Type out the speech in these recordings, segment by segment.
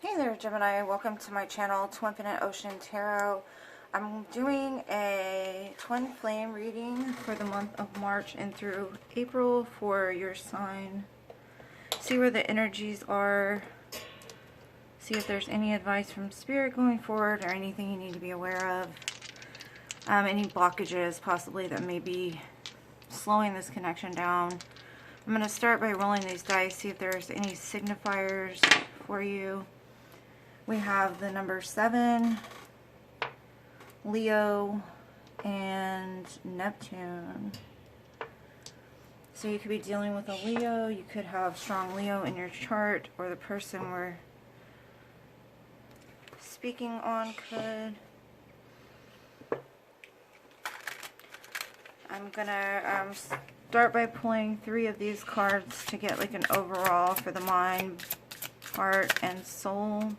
Hey there, Gemini. Welcome to my channel, TWINfiniteocean Tarot. I'm doing a twin flame reading for the month of March and through April for your sign. See where the energies are. See if there's any advice from Spirit going forward or anything you need to be aware of. Any blockages possibly that may be slowing this connection down. I'm going to start by rolling these dice, see if there's any signifiers for you. We have the number 7, Leo, and Neptune. So you could be dealing with a Leo, you could have strong Leo in your chart, or the person we're speaking on could. I'm gonna start by pulling 3 of these cards to get like an overall for the mind, heart, and soul.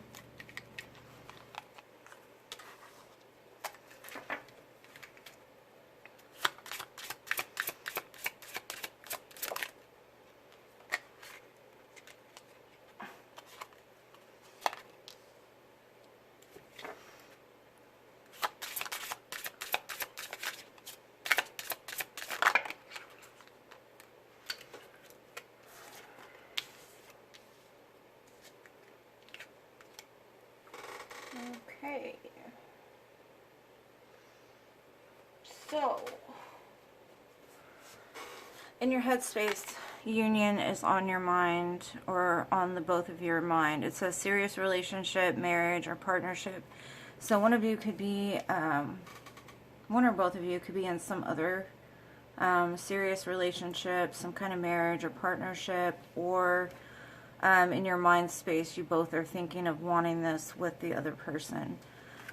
Okay, so in your headspace, union is on your mind or on the both of your mind. It says serious relationship, marriage, or partnership. So one of you could be, one or both of you could be in some other serious relationship, some kind of marriage or partnership, or in your mind space, you both are thinking of wanting this with the other person.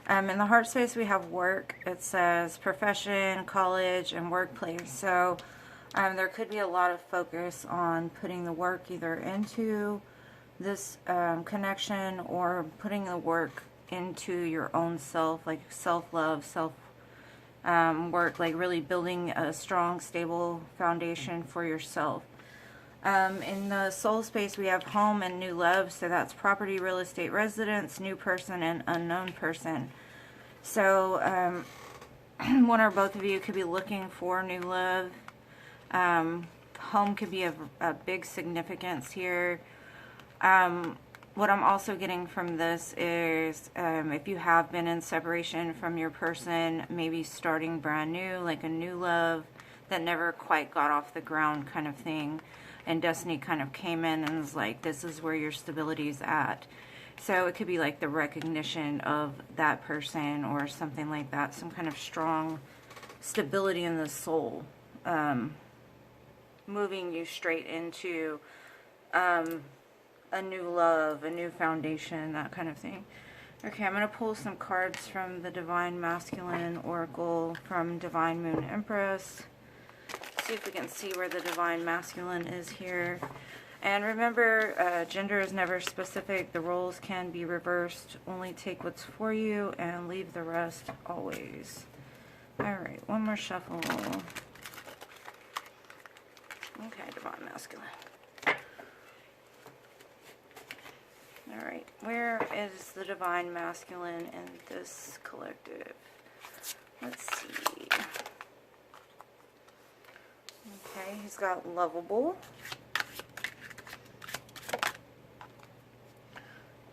In the heart space, we have work. It says profession, college, and workplace. So there could be a lot of focus on putting the work either into this connection or putting the work into your own self, like self-love, self-work, like really building a strong, stable foundation for yourself. In the soul space, we have home and new love. So that's property, real estate, residence, new person, and unknown person. So one or both of you could be looking for new love. Home could be of a big significance here. What I'm also getting from this is if you have been in separation from your person, maybe starting brand new, like a new love that never quite got off the ground kind of thing. And Destiny kind of came in and was like, this is where your stability is at. So it could be like the recognition of that person or something like that. Some kind of strong stability in the soul. Moving you straight into a new love, a new foundation, that kind of thing. Okay, I'm going to pull some cards from the Divine Masculine Oracle from Divine Moon Empress. See if we can see where the Divine Masculine is here. And remember, gender is never specific. The roles can be reversed. Only take what's for you and leave the rest always. Alright, one more shuffle. Okay, Divine Masculine. Alright, where is the Divine Masculine in this collective? Let's see. Okay, he's got lovable,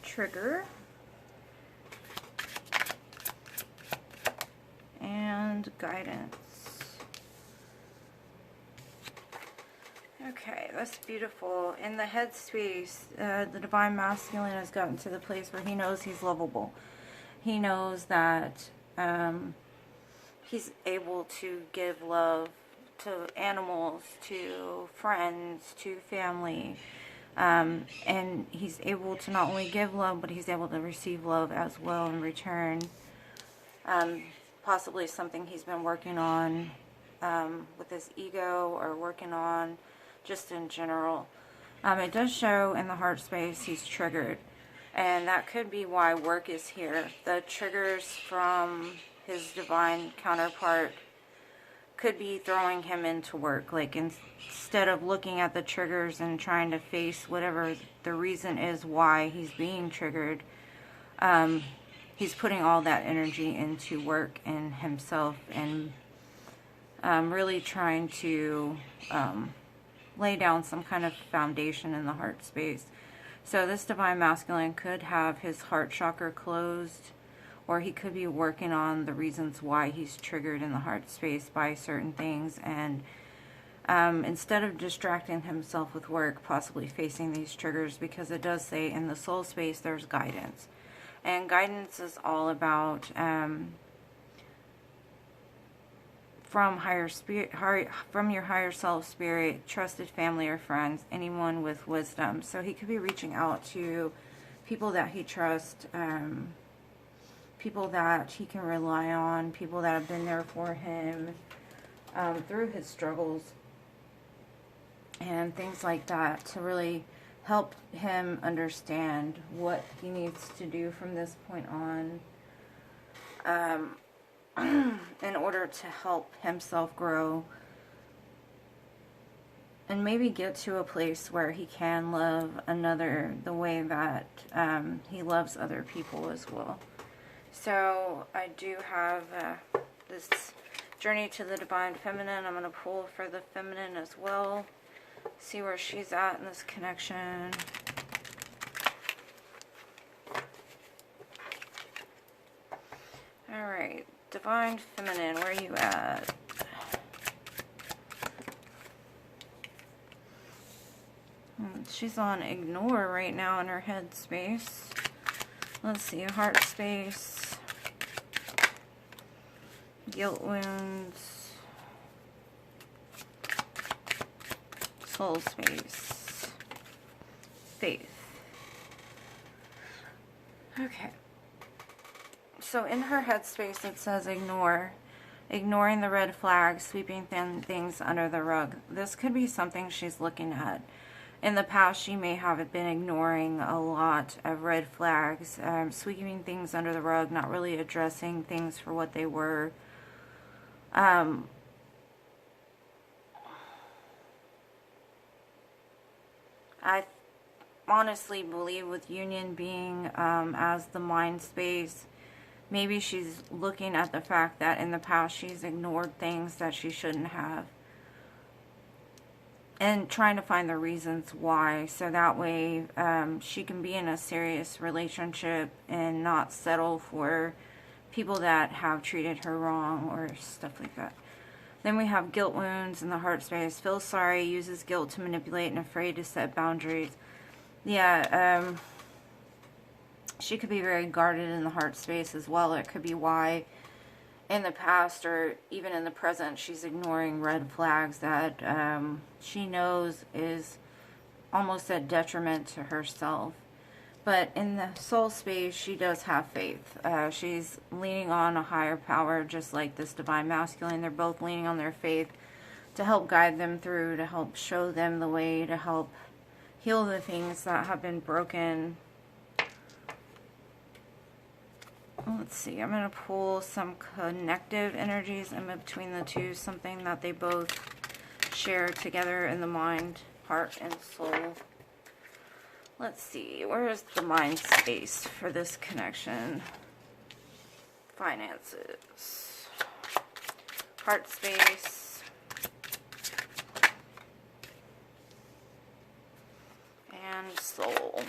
trigger, and guidance. Okay, that's beautiful. In the headspace, the Divine Masculine has gotten to the place where he knows he's lovable. He knows that he's able to give love to animals, to friends, to family, and he's able to not only give love, but he's able to receive love as well in return. Possibly something he's been working on with his ego, or working on just in general. It does show in the heart space he's triggered, and that could be why work is here. The triggers from his divine counterpart could be throwing him into work. Like, instead of looking at the triggers and trying to face whatever the reason is why he's being triggered, he's putting all that energy into work and himself, and really trying to lay down some kind of foundation in the heart space. So this divine masculine could have his heart chakra closed, or he could be working on the reasons why he's triggered in the heart space by certain things, and instead of distracting himself with work, possibly facing these triggers, because it does say in the soul space there's guidance. And guidance is all about from your higher self, spirit, trusted family or friends, anyone with wisdom. So he could be reaching out to people that he trusts, people that he can rely on, people that have been there for him through his struggles and things like that, to really help him understand what he needs to do from this point on, in order to help himself grow and maybe get to a place where he can love another the way that he loves other people as well. So I do have this journey to the divine feminine. I'm going to pull for the feminine as well, see where she's at in this connection. All right, divine feminine, where are you at? She's on ignore right now in her head space. Let's see, heart space, guilt wounds, soul space, faith. Okay. So in her headspace it says ignore. Ignoring the red flags, sweeping things under the rug. This could be something she's looking at. In the past, she may have been ignoring a lot of red flags, sweeping things under the rug, not really addressing things for what they were. I honestly believe with union being as the mind space, maybe she's looking at the fact that in the past she's ignored things that she shouldn't have, and trying to find the reasons why, so that way she can be in a serious relationship and not settle for people that have treated her wrong or stuff like that. Then we have guilt wounds in the heart space. Feels sorry, uses guilt to manipulate, and afraid to set boundaries. Yeah, she could be very guarded in the heart space as well. It could be why in the past or even in the present she's ignoring red flags that she knows is almost a detriment to herself. But in the soul space, she does have faith. She's leaning on a higher power, just like this divine masculine. They're both leaning on their faith to help guide them through, to help show them the way, to help heal the things that have been broken. Let's see, I'm going to pull some connective energies in between the two, something that they both share together in the mind, heart, and soul. Let's see, where is the mind space for this connection? Finances, heart space, and soul.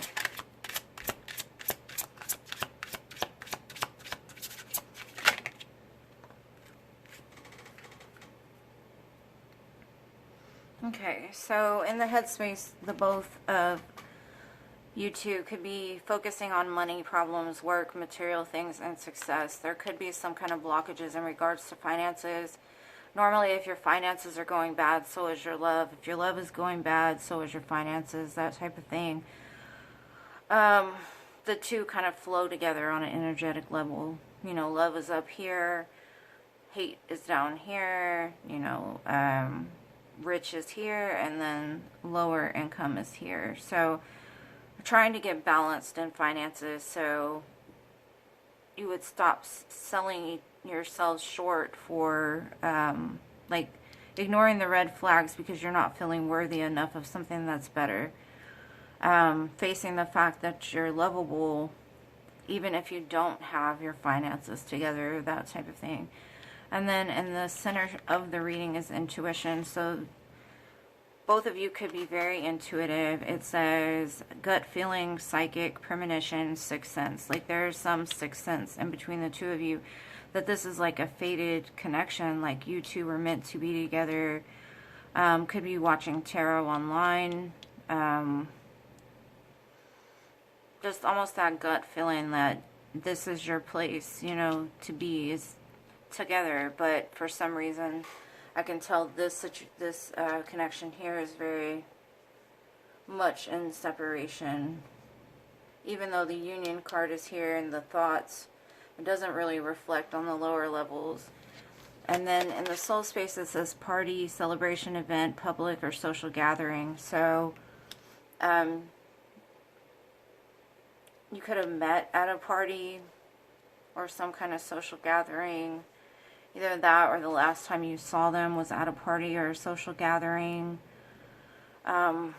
Okay, so in the headspace, the both of you two could be focusing on money problems, work, material things, and success. There could be some kind of blockages in regards to finances. Normally, if your finances are going bad, so is your love. If your love is going bad, so is your finances, that type of thing. The two kind of flow together on an energetic level. You know, love is up here, hate is down here, you know, rich is here, and then lower income is here. So trying to get balanced in finances, so you would stop selling yourselves short for like ignoring the red flags because you're not feeling worthy enough of something that's better. Facing the fact that you're lovable even if you don't have your finances together, that type of thing. And then in the center of the reading is intuition. So both of you could be very intuitive. It says gut feeling, psychic, premonition, sixth sense. Like there's some sixth sense in between the two of you that this is like a fated connection, like you two were meant to be together. Could be watching tarot online. Just almost that gut feeling that this is your place, you know, to be is together. But for some reason, I can tell this connection here is very much in separation. Even though the union card is here and the thoughts, it doesn't really reflect on the lower levels. And then in the soul space it says party, celebration, event, public, or social gathering. So you could have met at a party or some kind of social gathering. Either that or the last time you saw them was at a party or a social gathering. Because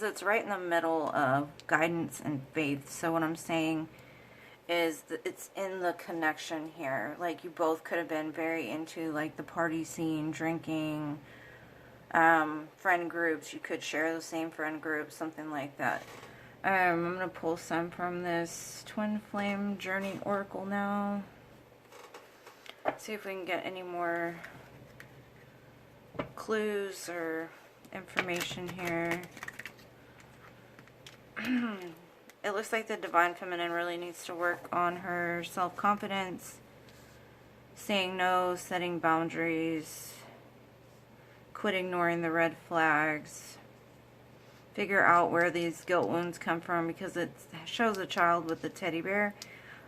it's right in the middle of guidance and faith. So what I'm saying is that it's in the connection here. Like you both could have been very into like the party scene, drinking, friend groups. You could share the same friend group, something like that. I'm going to pull some from this Twinflame Journey Oracle now. See if we can get any more clues or information here. It looks like the Divine Feminine really needs to work on her self-confidence, saying no, setting boundaries, quit ignoring the red flags, figure out where these guilt wounds come from, because it shows a child with the teddy bear.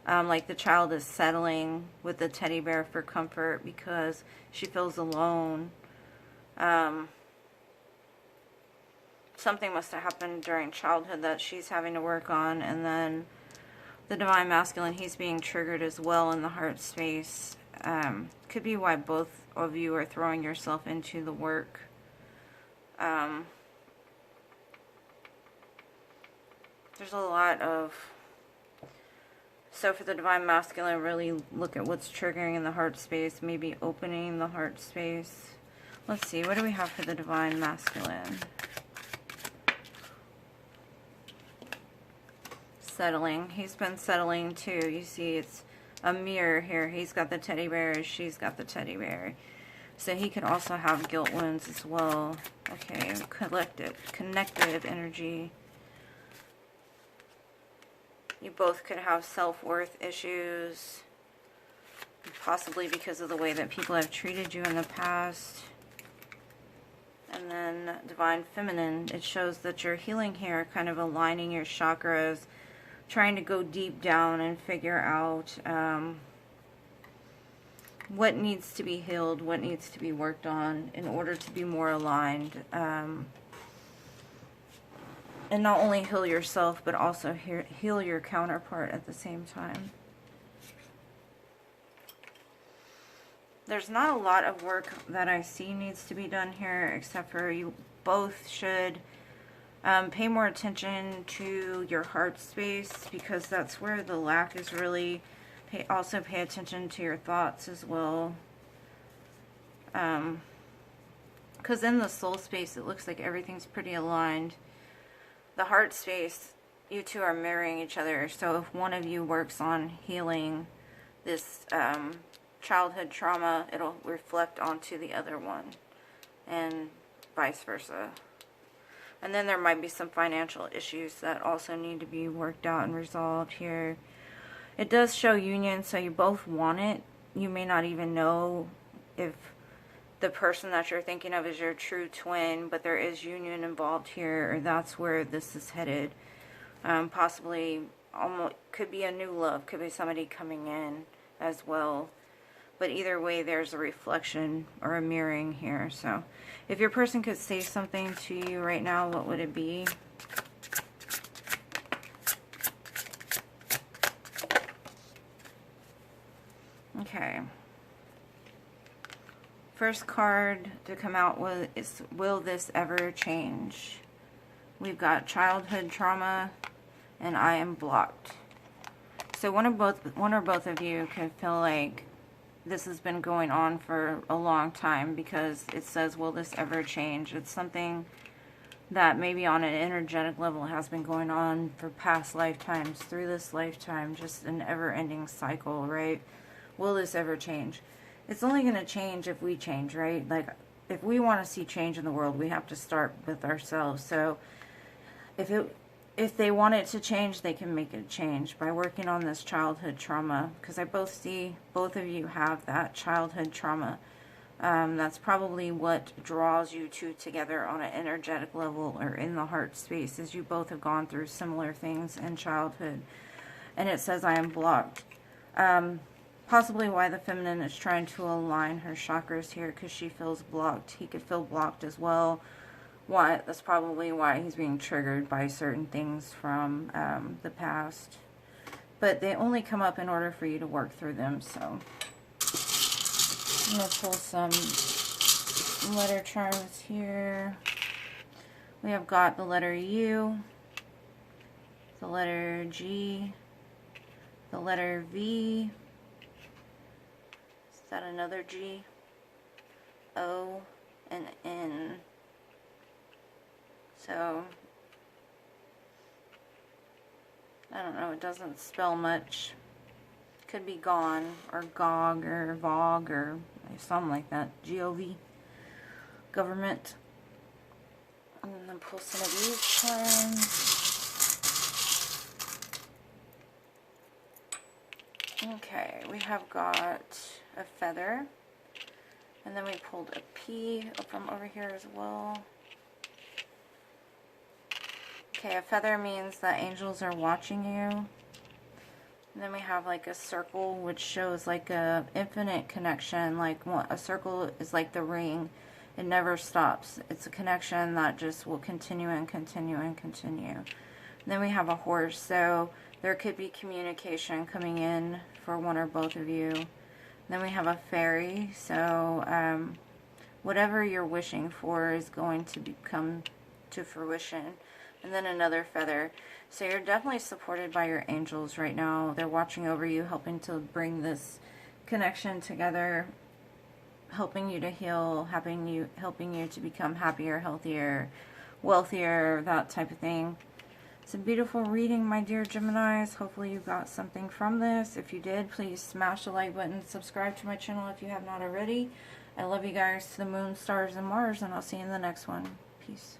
Like the child is settling with the teddy bear for comfort because she feels alone. Something must have happened during childhood that she's having to work on. And then the Divine Masculine, he's being triggered as well in the heart space. Could be why both of you are throwing yourself into the work. There's a lot of... So for the Divine Masculine, really look at what's triggering in the heart space. Maybe opening the heart space. Let's see, what do we have for the Divine Masculine? Settling. He's been settling too. You see, it's a mirror here. He's got the teddy bear. She's got the teddy bear. So he could also have guilt wounds as well. Okay, connective energy. You both could have self-worth issues, possibly because of the way that people have treated you in the past. And then Divine Feminine, it shows that you're healing here, kind of aligning your chakras, trying to go deep down and figure out what needs to be healed, what needs to be worked on in order to be more aligned. And not only heal yourself, but also heal your counterpart at the same time. There's not a lot of work that I see needs to be done here, except for you both should pay more attention to your heart space, because that's where the lack is really. Also pay attention to your thoughts as well. Because in the soul space, it looks like everything's pretty aligned. The heart space, you two are mirroring each other. So if one of you works on healing this childhood trauma, it'll reflect onto the other one, and vice versa. And then there might be some financial issues that also need to be worked out and resolved here. It does show union, so you both want it. You may not even know if the person that you're thinking of is your true twin, but there is union involved here, or that's where this is headed. Possibly, almost could be a new love, could be somebody coming in as well. But either way, there's a reflection or a mirroring here. So if your person could say something to you right now, what would it be? Okay. First card to come out is Will This Ever Change? We've got childhood trauma and I am blocked. So one or both of you could feel like this has been going on for a long time, because it says, will this ever change? It's something that maybe on an energetic level has been going on for past lifetimes, through this lifetime, just an ever-ending cycle, right? Will this ever change? It's only going to change if we change, right? Like, if we want to see change in the world, we have to start with ourselves. So if they want it to change, they can make it change by working on this childhood trauma, because I see both of you have that childhood trauma. That's probably what draws you two together on an energetic level or in the heart space, is you both have gone through similar things in childhood. And it says, I am blocked. Possibly why the feminine is trying to align her chakras here, because she feels blocked. He could feel blocked as well. That's probably why he's being triggered by certain things from the past. But they only come up in order for you to work through them. So I'm going to pull some letter charms here. We have got the letter U, the letter G, the letter V. Is that another G? O and N. So, I don't know, it doesn't spell much. Could be gone, or GOG, or VOG, or something like that. G-O-V. Government. And then pull some of these cards. Okay, we have got a feather. And then we pulled a P from over here as well. Okay, a feather means that angels are watching you. And then we have like a circle, which shows like a infinite connection. Like a circle is like the ring. It never stops. It's a connection that just will continue and continue and continue. And then we have a horse. So there could be communication coming in for one or both of you. And then we have a fairy. So whatever you're wishing for is going to come to fruition. And then another feather. So you're definitely supported by your angels right now. They're watching over you, helping to bring this connection together, helping you to heal, helping you to become happier, healthier, wealthier, that type of thing. It's a beautiful reading, my dear Geminis. Hopefully you got something from this. If you did, please smash the like button, subscribe to my channel if you have not already. I love you guys to the moon, stars, and Mars, and I'll see you in the next one. Peace.